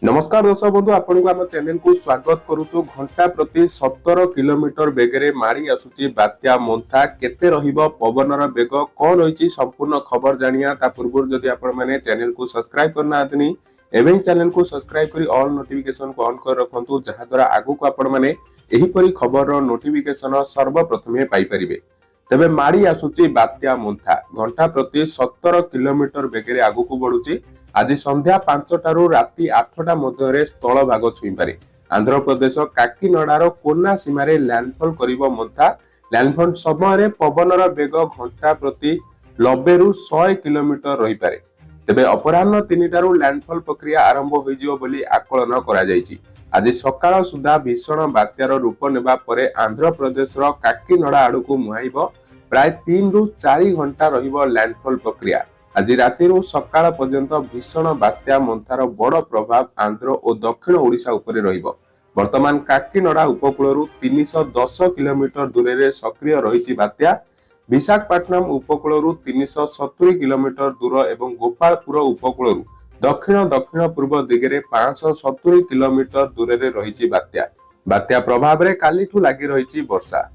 नमस्कार दर्शक बंधु आपण को आम चैनल को स्वागत करूछु। घंटा प्रति 17 किलोमीटर बेगरे मारी आसुची बात्या मोन्था केते रहिबो पवनर बेग कोन होईची संपूर्ण खबर जानिया ता पूर्व जदि आपण माने चैनल को सब्सक्राइब करना आतनी एवं चैनल को सब्सक्राइब करी ऑल नोटिफिकेशन को ऑन कर रखंतु जहा द्वारा आगु को आपण माने एही परी खबर रो नोटिफिकेशन सर्वप्रथमे पाई परिबे। तबे मारी आसुची बात्या मोन्था घंटा प्रति 17 किलोमीटर बेगरे आगु को बढ़ुची। आज संध्या 5टारू राति 8टा मध्य स्थल भाग छुई पारे। आंध्र प्रदेश काकीनडार कोना सीमारे लैंडफॉल करिबो मोन्था। लैंडफॉल समय पवनर बेग घंटा प्रति 90 ରୁ 100 किलोमीटर रही पारे। तेबे अपराह्न 3टारू लैंडफॉल प्रक्रिया आरंभ होई जिवो बोली आकलन करा जायछि। आज सकाळ सुधा भीषण बात्यार रूप नेबा परे आंध्र प्रदेशर काकीनडा आडकू मुहाइबो। प्राय 3 ରୁ 4 घंटा रहिबो लैंडफॉल प्रक्रिया। आज राति सकाळ पर्यंत भीषण बात्या मोन्थार बड़ प्रभाव आंध्र और दक्षिण ओडिशा उपरे रहिबो। वर्तमान काकीनडा उपकूलरू 310 किलोमीटर दूर रे सक्रिय रहिछि बात्या। विशाखापट्टनम उपकूलरू 370 किलोमीटर दूर एवं गोपालपुर उपकूलरू दक्षिण दक्षिण पूर्व दिगरे 570 किलोमीटर दूर रे रहिछि बात्या। बात्या प्रभाव रे कालीठू लागि रहिछि वर्षा।